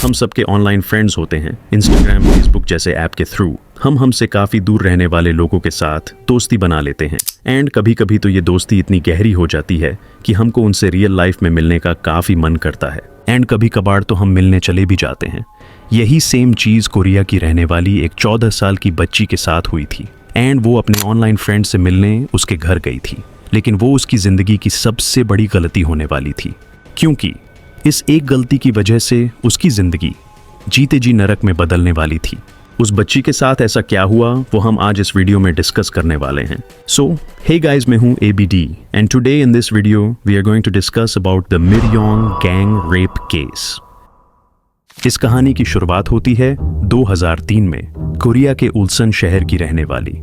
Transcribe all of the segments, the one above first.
हम सबके online friends होते हैं, इंस्टाग्राम, फेसबुक जैसे ऐप के थ्रू हम हमसे काफ़ी दूर रहने वाले लोगों के साथ दोस्ती बना लेते हैं। एंड कभी कभी तो ये दोस्ती इतनी गहरी हो जाती है कि हमको उनसे रियल लाइफ में मिलने का काफ़ी मन करता है। एंड कभी कभार तो हम मिलने चले भी जाते हैं। यही सेम चीज़ कोरिया की रहने वाली एक 14 साल की बच्ची के साथ हुई थी। एंड वो अपने ऑनलाइन फ्रेंड से मिलने उसके घर गई थी, लेकिन वो उसकी ज़िंदगी की सबसे बड़ी गलती होने वाली थी, क्योंकि इस एक गलती की वजह से उसकी ज़िंदगी जीते जी नरक में बदलने वाली थी। उस बच्ची के साथ ऐसा क्या हुआ वो हम आज इस वीडियो में डिस्कस करने वाले हैं। सो हे गाइस, मैं हूँ ABD and today in this video we are going to discuss about the Miryang gang rape case. इस कहानी की शुरुआत होती है 2003 में कोरिया के उल्सन शहर की रहने वाली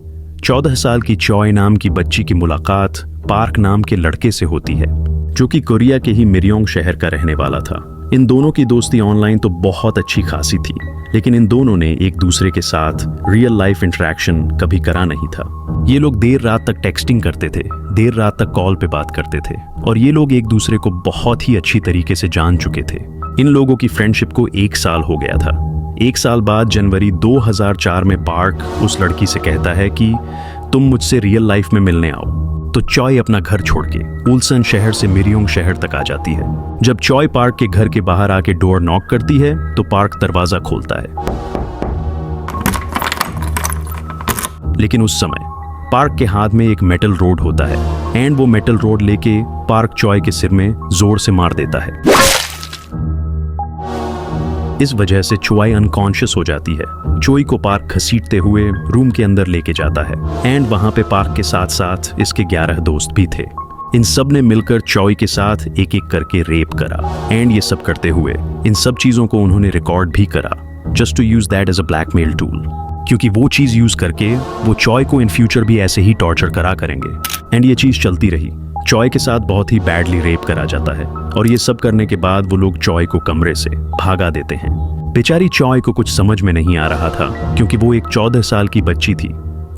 14 साल की चॉय नाम की बच्ची की मुलाकात पार्क नाम के लड़के से होती है, जो कि कोरिया के ही मिरयोंग शहर का रहने वाला था। इन दोनों की दोस्ती ऑनलाइन तो बहुत अच्छी खासी थी, लेकिन इन दोनों ने एक दूसरे के साथ रियल लाइफ इंटरेक्शन कभी करा नहीं था। ये लोग देर रात तक टेक्सटिंग करते थे, देर रात तक कॉल पे बात करते थे, और ये लोग एक दूसरे को बहुत ही अच्छी तरीके से जान चुके थे। इन लोगों की फ्रेंडशिप को 1 साल हो गया था। 1 साल बाद जनवरी 2004 में पार्क उस लड़की से कहता है कि तुम मुझसे रियल लाइफ में मिलने आओ। तो चॉय अपना घर छोड़ के उल्सन शहर से मिरयोंग शहर तक आ जाती है। जब चॉय पार्क के घर के बाहर आके डोर नॉक करती है तो पार्क दरवाजा खोलता है, लेकिन उस समय पार्क के हाथ में एक मेटल रोड होता है एंड वो मेटल रोड लेके पार्क चॉय के सिर में जोर से मार देता है। इस वजह से चॉय अनकॉन्शियस हो जाती है। चॉय को पार्क घसीटते हुए रूम के अंदर लेके जाता है एंड वहां पे पार्क के साथ साथ इसके 11 दोस्त भी थे। इन सब ने मिलकर चॉय के साथ एक एक करके रेप करा एंड ये सब करते हुए इन सब चीजों को उन्होंने रिकॉर्ड भी करा, just to use that as a blackmail tool, क्योंकि वो चीज यूज करके वो चॉय को इन फ्यूचर भी ऐसे ही टॉर्चर करा करेंगे। एंड ये चीज चलती रही। चॉय के साथ बहुत ही बैडली रेप करा जाता है और ये सब करने के बाद वो लोग चॉय को कमरे से भागा देते हैं। बेचारी चॉय को कुछ समझ में नहीं आ रहा था, क्योंकि वो एक 14 साल की बच्ची थी।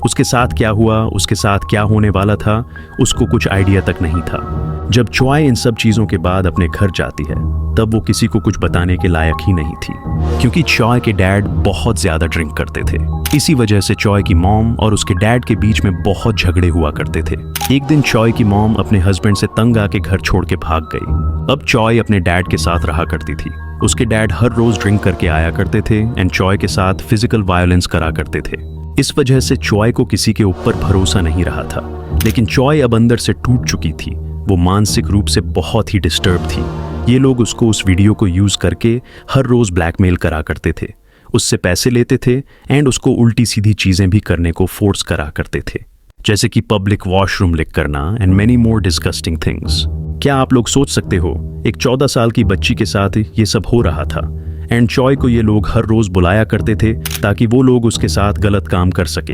उसके साथ क्या हुआ, उसके साथ क्या होने वाला था, उसको कुछ आइडिया तक नहीं था। जब चॉय इन सब चीजों के बाद अपने घर जाती है तब वो किसी को कुछ बताने के लायक ही नहीं थी, क्योंकि चॉय के डैड बहुत ज्यादा ड्रिंक करते थे। इसी वजह से चॉय की मॉम और उसके डैड के बीच में बहुत झगड़े हुआ करते थे। एक दिन चॉय की मॉम अपने हस्बैंड से तंग आके घर छोड़ के भाग गई। अब चॉय अपने डैड के साथ रहा करती थी। उसके डैड हर रोज ड्रिंक करके आया करते थे एंड चॉय के साथ फिजिकल वायलेंस करा करते थे। इस वजह से चॉय को किसी के ऊपर भरोसा नहीं रहा था। लेकिन चॉय अब अंदर से टूट चुकी थी। वो मानसिक रूप से बहुत ही डिस्टर्ब थी। ये लोग उसको उस वीडियो को यूज करके हर रोज ब्लैकमेल करा करते थे, उससे पैसे लेते थे एंड उसको उल्टी सीधी चीजें भी करने को फोर्स करा करते थे, जैसे कि पब्लिक वॉशरूम लिक करना and many more disgusting things. क्या आप लोग सोच सकते हो, एक 14 साल की बच्ची के साथ ये सब हो रहा था एंड चॉय को ये लोग हर रोज बुलाया करते थे ताकि वो लोग उसके साथ गलत काम कर सके।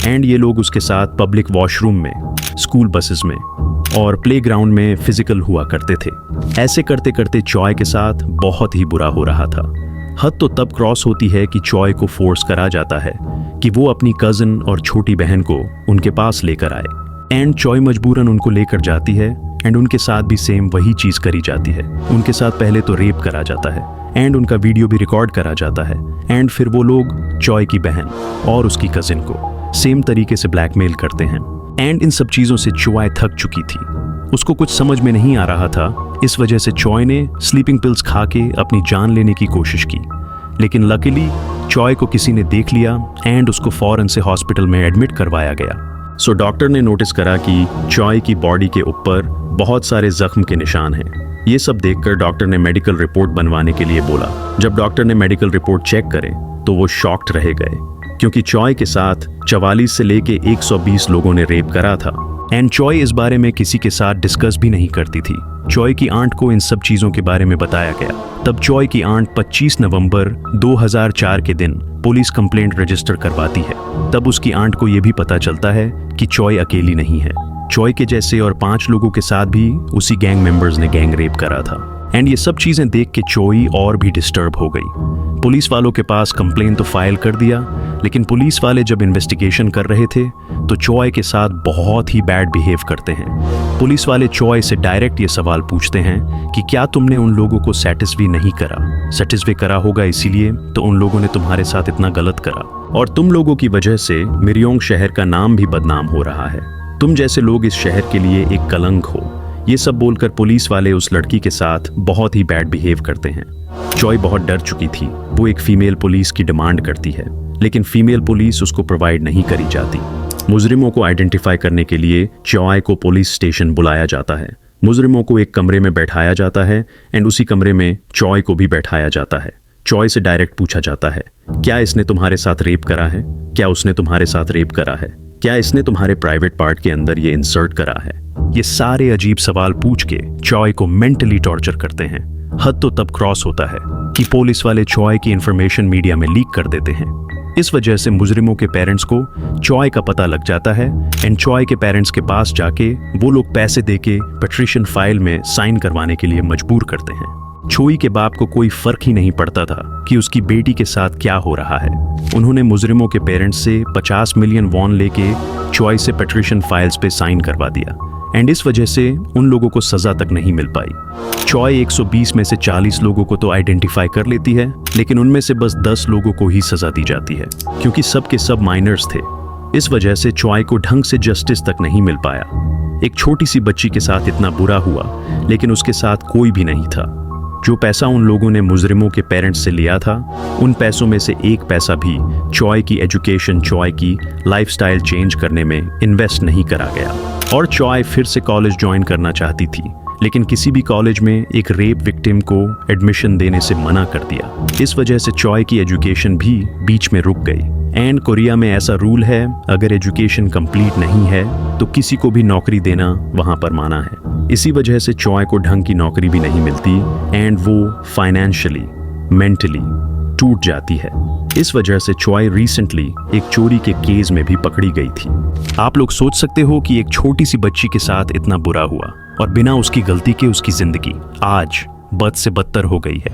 एंड ये लोग उसके साथ पब्लिक वॉशरूम में, स्कूल बसेस में और प्लेग्राउंड में फिजिकल हुआ करते थे। ऐसे करते करते चॉय के साथ बहुत ही बुरा हो रहा था। हद तो तब क्रॉस होती है कि चॉय को फोर्स करा जाता है कि वो अपनी कजिन और छोटी बहन को उनके पास लेकर आए एंड चॉय मजबूरन उनको लेकर जाती है एंड उनके साथ भी सेम वही चीज करी जाती है। उनके साथ पहले तो रेप करा जाता है एंड उनका वीडियो भी रिकॉर्ड करा जाता है एंड फिर वो लोग चॉय की बहन और उसकी कजिन को सेम तरीके से ब्लैकमेल करते हैं। एंड इन सब चीजों से चॉय थक चुकी थी, उसको कुछ समझ में नहीं आ रहा था। इस वजह से चॉय ने स्लीपिंग पिल्स खा के अपनी जान लेने की कोशिश की, लेकिन लकीली चॉय को किसी ने देख लिया एंड उसको फौरन से हॉस्पिटल में एडमिट करवाया गया। सो डॉक्टर ने नोटिस करा कि चॉय की बॉडी के ऊपर बहुत सारे जख्म के निशान हैं। ये सब देखकर डॉक्टर ने मेडिकल रिपोर्ट बनवाने के लिए बोला। जब डॉक्टर ने मेडिकल रिपोर्ट चेक करे तो वो शॉक्ड रह गए, क्योंकि चॉय के साथ 44 से लेके 120 लोगों ने रेप करा था एंड चॉय इस बारे में किसी के साथ डिस्कस भी नहीं करती थी। चॉय की आंट को इन सब चीजों के बारे में बताया गया। तब चॉय की आंट 25 नवंबर 2004 के दिन पुलिस कंप्लेंट रजिस्टर करवाती है। तब उसकी आंट को यह भी पता चलता है कि चॉय अकेली नहीं है। चॉय के जैसे और 5 लोगों के साथ भी उसी गैंग मेंबर्स ने गैंग रेप करा था। एंड ये सब चीजें देख के चोई और भी डिस्टर्ब हो गई। पुलिस वालों के पास कंप्लेन तो फाइल कर दिया, लेकिन पुलिस वाले जब इन्वेस्टिगेशन कर रहे थे तो चॉय के साथ बहुत ही बैड बिहेव करते हैं। पुलिस वाले चॉय से डायरेक्ट ये सवाल पूछते हैं कि क्या तुमने उन लोगों को सेटिस्फाई नहीं करा? सेटिस्फाई करा होगा इसीलिए तो उन लोगों ने तुम्हारे साथ इतना गलत करा, और तुम लोगों की वजह से मिरयोंग शहर का नाम भी बदनाम हो रहा है। तुम जैसे लोग इस शहर के लिए एक कलंक हो। ये सब बोलकर पुलिस वाले उस लड़की के साथ बहुत ही बैड बिहेव करते हैं। चॉय बहुत डर चुकी थी। वो एक फीमेल पुलिस की डिमांड करती है, लेकिन फीमेल पुलिस उसको प्रोवाइड नहीं करी जाती। मुजरिमों को आइडेंटिफाई करने के लिए चॉय को पुलिस स्टेशन बुलाया जाता है। मुजरिमों को एक कमरे में बैठाया जाता है एंड उसी कमरे में चॉय को भी बैठाया जाता है। चॉय से डायरेक्ट पूछा जाता है, क्या इसने तुम्हारे साथ रेप करा है? क्या उसने तुम्हारे साथ रेप करा है? क्या इसने तुम्हारे प्राइवेट पार्ट के अंदर ये इंसर्ट करा है? ये सारे अजीब सवाल पूछ के चॉय को मेंटली टॉर्चर करते हैं। हद तो तब क्रॉस होता है कि पुलिस वाले चॉय की इंफॉर्मेशन मीडिया में लीक कर देते हैं। इस वजह से मुजरिमों के पेरेंट्स को चॉय का पता लग जाता है एंड चॉय के पेरेंट्स के पास जाके वो लोग पैसे देके पेट्रिशन फाइल में साइन करवाने के लिए मजबूर करते हैं। चोई के बाप को कोई फर्क ही नहीं पड़ता था कि उसकी बेटी के साथ क्या हो रहा है। उन्होंने मुजरिमों के पेरेंट्स से 50 मिलियन वॉन लेके चॉय से पेट्रिशन फाइल्स पे साइन करवा दिया एंड इस वजह से उन लोगों को सजा तक नहीं मिल पाई। चॉय 120 में से 40 लोगों को तो आइडेंटिफाई कर लेती है, लेकिन उनमें से बस 10 लोगों को ही सजा दी जाती है, क्योंकि सब के सब माइनर्स थे। इस वजह से चॉय को ढंग से जस्टिस तक नहीं मिल पाया। एक छोटी सी बच्ची के साथ इतना बुरा हुआ, लेकिन उसके साथ कोई भी नहीं था। जो पैसा उन लोगों ने मुजरिमों के पेरेंट्स से लिया था, उन पैसों में से एक पैसा भी चॉय की एजुकेशन, चॉय की लाइफस्टाइल चेंज करने में इन्वेस्ट नहीं करा गया। और चॉय फिर से कॉलेज ज्वाइन करना चाहती थी, लेकिन किसी भी कॉलेज में एक रेप विक्टिम को एडमिशन देने से मना कर दिया। इस वजह से चॉय की एजुकेशन भी बीच में रुक गई। एंड कोरिया में ऐसा रूल है, अगर एजुकेशन कंप्लीट नहीं है तो किसी को भी नौकरी देना वहां पर माना है। इसी वजह से चॉय को ढंग की नौकरी भी नहीं मिलती एंड वो फाइनेंशियली, मेंटली टूट जाती है। इस वजह से चॉय रिसेंटली एक चोरी के केस में भी पकड़ी गई थी। आप लोग सोच सकते हो कि एक छोटी सी बच्ची के साथ इतना बुरा हुआ और बिना उसकी गलती के उसकी जिंदगी आज बद से बदतर हो गई है।